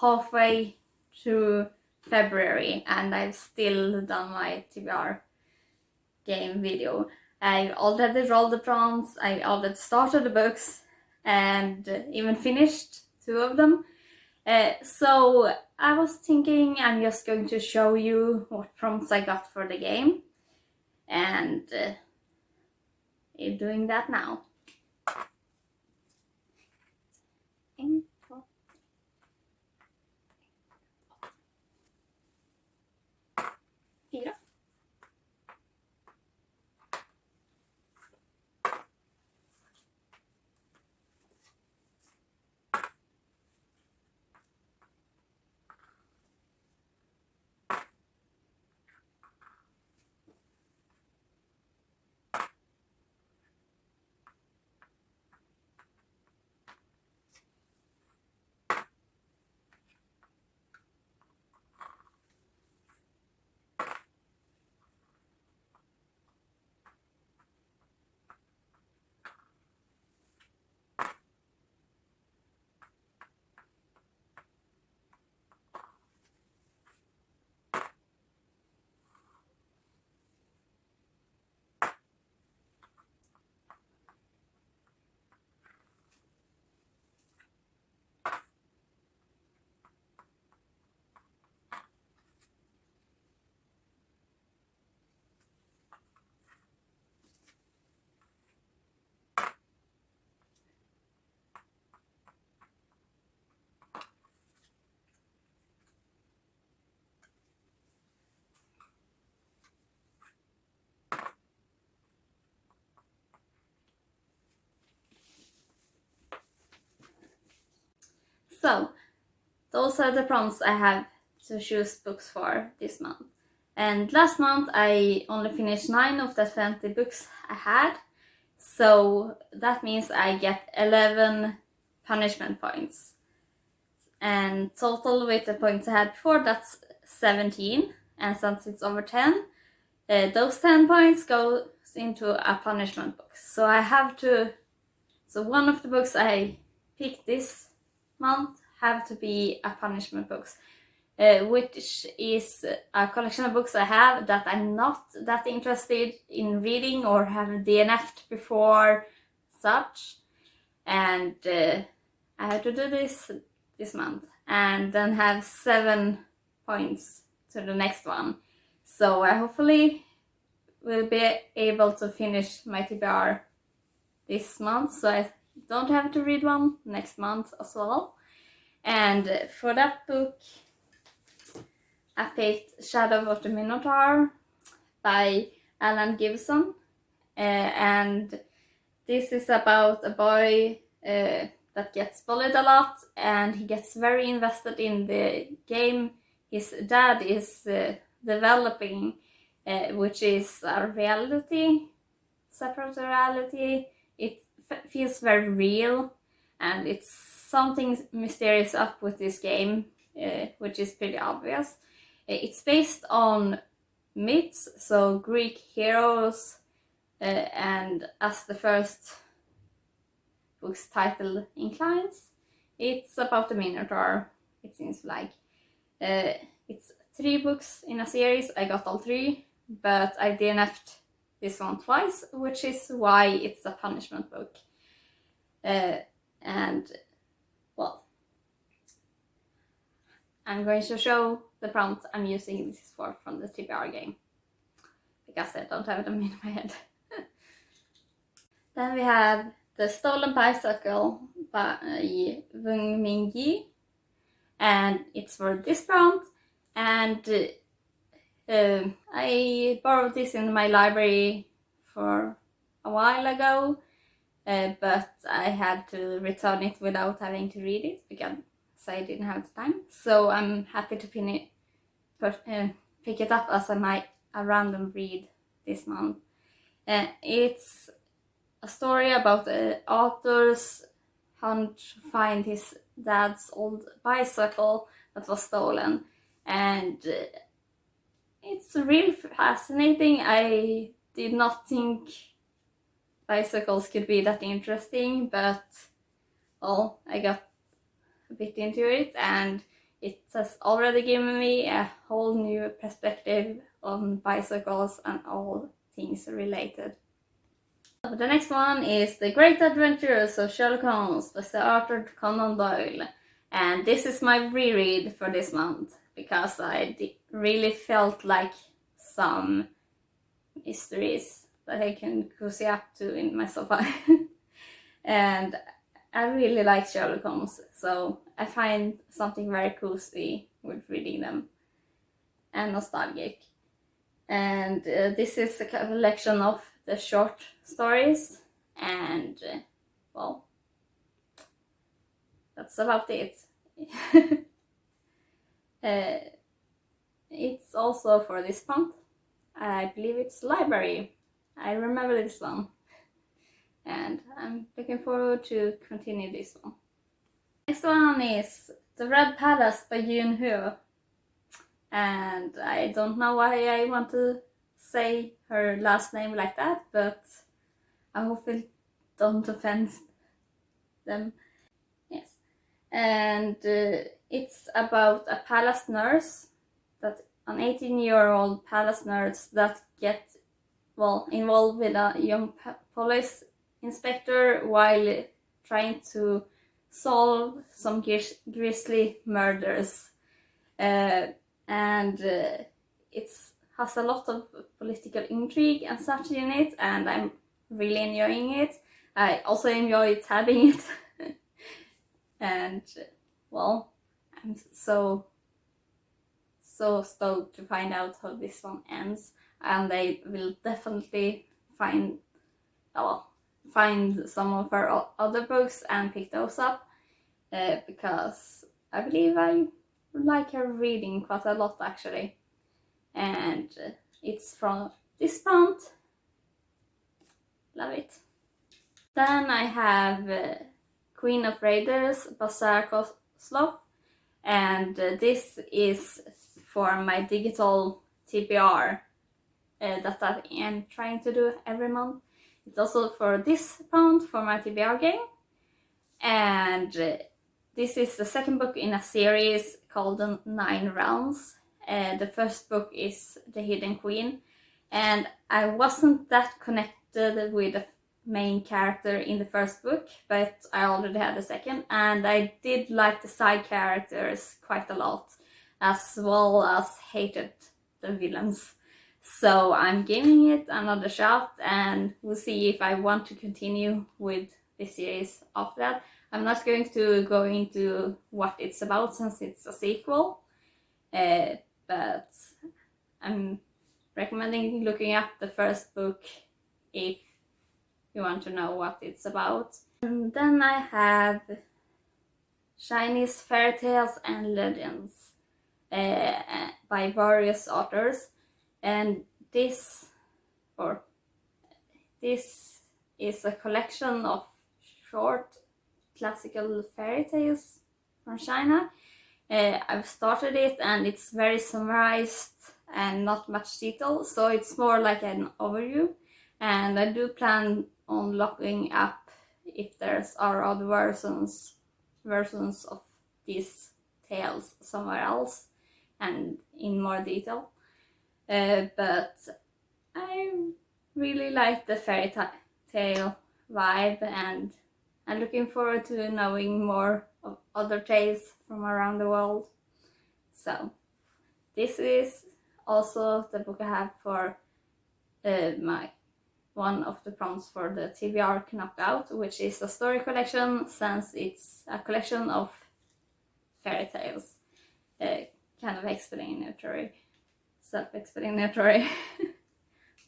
halfway through February and I've still done my TBR game video. I already rolled the prompts, I already started the books and even finished 2 of them. So I was thinking I'm just going to show you what prompts I got for the game, and I'm doing that now. Fyra. So, those are the prompts I have to choose books for this month. And last month I only finished 9 of the 20 books I had. So that means I get 11 punishment points. And total with the points I had before, that's 17. And since it's over 10, those 10 points goes into a punishment book. So I have to... So one of the books I picked this month have to be a punishment books, which is a collection of books I have that I'm not that interested in reading or have DNF'd before such, and I have to do this month and then have 7 points to the next one. So I hopefully will be able to finish my TBR this month, so I don't have to read one next month as well. And for that book, I picked Shadow of the Minotaur by Alan Gibson, and this is about a boy that gets bullied a lot, and he gets very invested in the game his dad is developing, which is a reality, separate reality. It feels very real, and it's something mysterious up with this game, which is pretty obvious. It's based on myths, so Greek heroes, and as the first book's title inclines, it's about the Minotaur, it seems like. It's 3 books in a series, I got all 3, but I DNF'd this one twice, which is why it's a punishment book. And, well, I'm going to show the prompt I'm using this for from the TBR game, because I don't have them in my head. Then we have The Stolen Bicycle by Woong Min Gi, and it's for this prompt, and I borrowed this in my library for a while ago, but I had to return it without having to read it because I didn't have the time. So I'm happy to pick it up as a random read this month. It's a story about the author's hunt to find his dad's old bicycle that was stolen, and it's really fascinating. I did not think bicycles could be that interesting, but well, I got a bit into it, and It has already given me a whole new perspective on bicycles and all things related. The next one is The Great Adventures of Sherlock Holmes by Sir Arthur Conan Doyle. And this is my reread for this month because I really felt like some mysteries that I can cozy up to in my sofa. And I really like Sherlock Holmes, so I find something very cozy with reading them and nostalgic. And this is a collection of the short stories, and well, that's about it. It's also for this month. I believe it's library. I remember this one. And I'm looking forward to continue this one. Next one is The Red Palace by Yoon. And I don't know why I want to say her last name like that, but I hope it don't offend them. Yes. And it's about a palace nurse, that an 18-year-old palace nurse that gets involved with a young police inspector while trying to solve some grisly murders. And it has a lot of political intrigue and such in it, and I'm really enjoying it. I also enjoy tabbing it. And well, I'm so stoked to find out how this one ends, and I will definitely find some of her other books and pick those up, because I believe I like her reading quite a lot actually. And it's from this month. Love it. Then I have Queen of Raiders by Sarah Kosloff, and this is for my digital TBR that I am trying to do every month. It's also for this month for my TBR game, and this is the second book in a series called The 9 Realms. The first book is The Hidden Queen, and I wasn't that connected with the main character in the first book, but I already had the second, and I did like the side characters quite a lot, as well as hated the villains. So I'm giving it another shot, and we'll see if I want to continue with this series after that. I'm not going to go into what it's about since it's a sequel, but I'm recommending looking up the first book if you want to know what it's about. And then I have Chinese Fairy Tales and Legends by various authors, and this is a collection of short classical fairy tales from China. I've started it, and it's very summarized and not much detail, so it's more like an overview, and I do plan on looking up if there's other versions of these tales somewhere else and in more detail. But I really like the fairy tale vibe, and I'm looking forward to knowing more of other tales from around the world. So this is also the book I have for my one of the prompts for the TBR Knockout, which is a story collection, since it's a collection of fairy tales, kind of self-explanatory.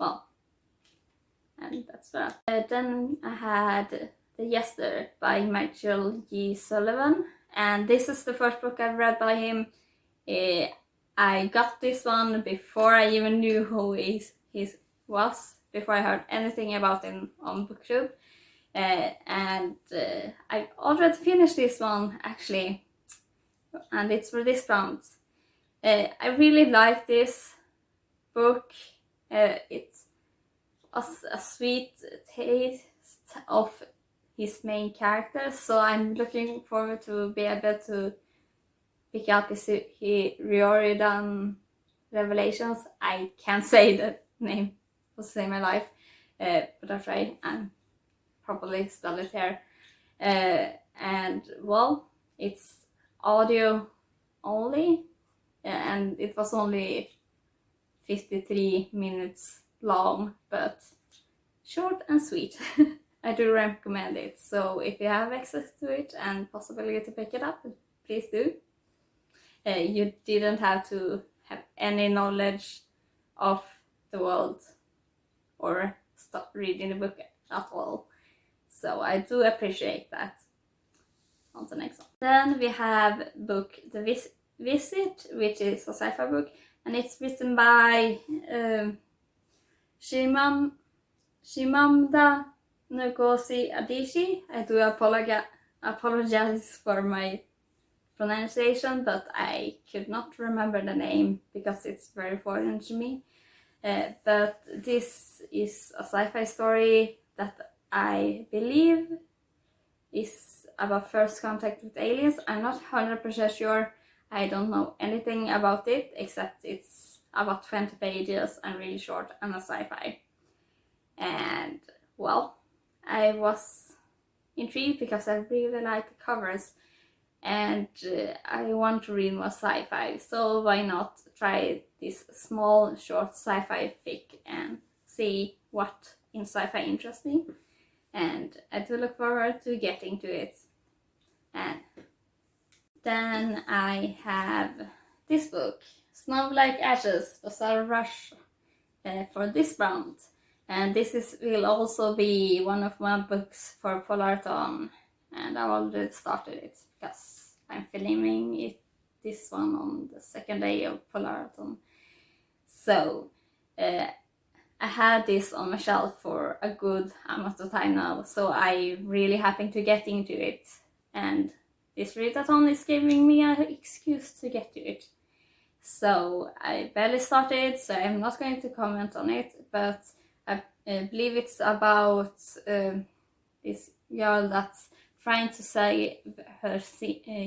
Well, and that's that. Then I had The Jester by Michael G. Sullivan, and this is the first book I've read by him. I got this one before I even knew who he was, before I heard anything about him on BookTube. And I already finished this one actually, and it's for this prompt. I really like this book. It's a sweet taste of his main character, so I'm looking forward to be able to pick up is Rioridan Revelations. I can't say the name to save my life, but I'll try and properly spell it here. And well, it's audio only, and it was only 53 minutes long, but short and sweet. I do recommend it, so if you have access to it and possibility to pick it up, please do. You didn't have to have any knowledge of the world or stop reading the book at all, so I do appreciate that. On the next one. Then we have book The Visit, which is a sci-fi book, and it's written by Shimamda Ngozi Adichie. I do apologize for my pronunciation, but I could not remember the name because it's very foreign to me. But this is a sci-fi story that I believe is about first contact with aliens. I'm not 100% sure. I don't know anything about it except it's about 20 pages and really short and a sci-fi. And well, I was intrigued because I really like the covers, and I want to read more sci-fi, so why not try this small short sci-fi fic and see what in sci-fi interests me. And I do look forward to getting to it. And then I have this book, Snow Like Ashes, Bazaar Rush, for this month. And this will also be one of my books for Polarthon, and I already started it because I'm filming it, this one, on the second day of Polarthon. So I had this on my shelf for a good amount of time now, so I'm really happy to get into it, and this readathon is giving me an excuse to get to it. So I barely started, so I'm not going to comment on it, but I believe it's about this girl that's trying to save her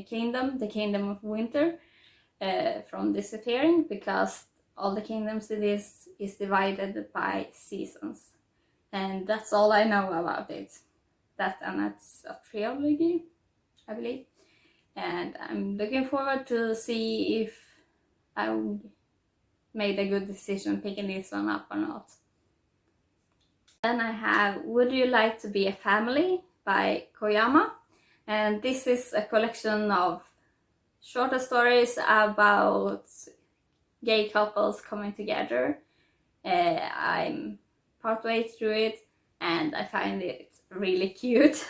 kingdom, the Kingdom of Winter, from disappearing, because all the kingdoms in this is divided by seasons. And that's all I know about it. And it's a trilogy, I believe. And I'm looking forward to see if I made a good decision picking this one up or not. Then I have Would You Like to Be a Family by Koyama. And this is a collection of shorter stories about gay couples coming together. I'm partway through it and I find it really cute,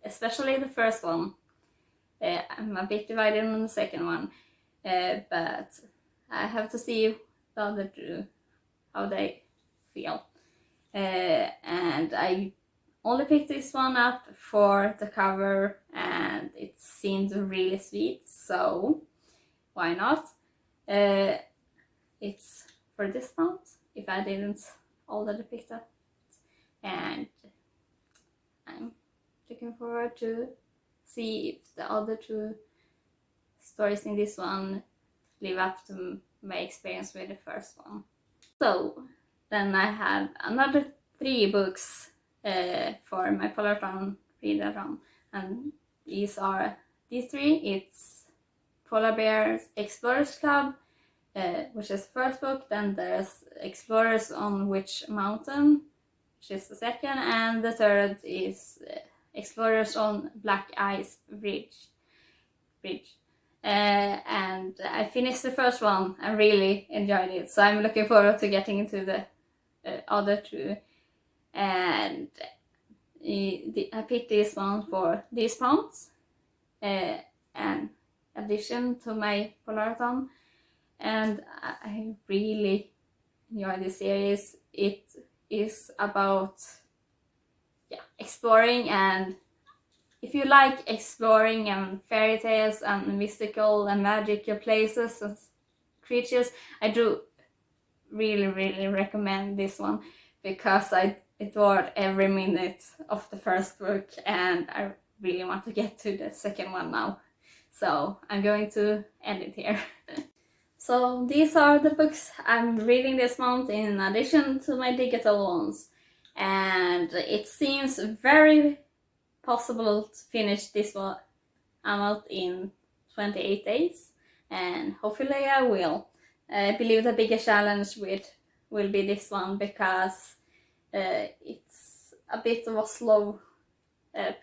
especially the first one. I'm a bit divided on the second one, but I have to see the other two, how they feel. And I only picked this one up for the cover and it seemed really sweet, so why not? It's for this month, if I didn't already pick up, and I'm looking forward to see if the other two stories in this one live up to my experience with the first one. So then I have another 3 books for my Polarthon readathon, and these 3. It's Polar Bears Explorers Club, which is the first book. Then there's Explorers on Which Mountain, which is the second, and the third is Explorers on Black Ice Bridge. And I finished the first one and really enjoyed it, so I'm looking forward to getting into the other 2. And I picked this one for these prompts, an addition to my Polarthon, and I really enjoy this series. It is about exploring, and if you like exploring and fairy tales and mystical and magical places and creatures, I do really recommend this one, because I adored every minute of the first book and I really want to get to the second one now. So I'm going to end it here. So these are the books I'm reading this month in addition to my digital ones. And it seems very possible to finish this one out in 28 days. And hopefully I will. I believe the biggest challenge will be this one because it's a bit of a slow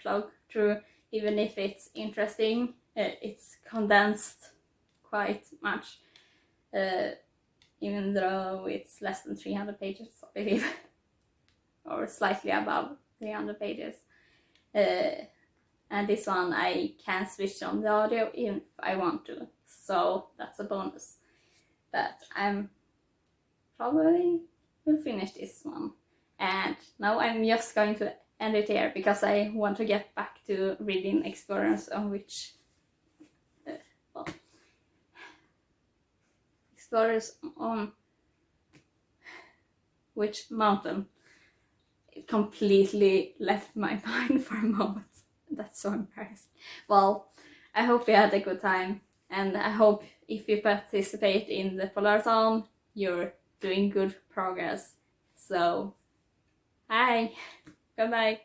plug through, even if it's interesting. It's condensed quite much, even though it's less than 300 pages, I believe, or slightly above 300 pages. And this one I can switch on the audio if I want to, so that's a bonus. But I'm probably will finish this one. And now I'm just going to end it here because I want to get back to reading Explorers on which Explorers on which mountain. It completely left my mind for a moment. That's so embarrassing. Well, I hope you had a good time, and I hope if you participate in the Polarthon, you're doing good progress. So, hi, goodbye.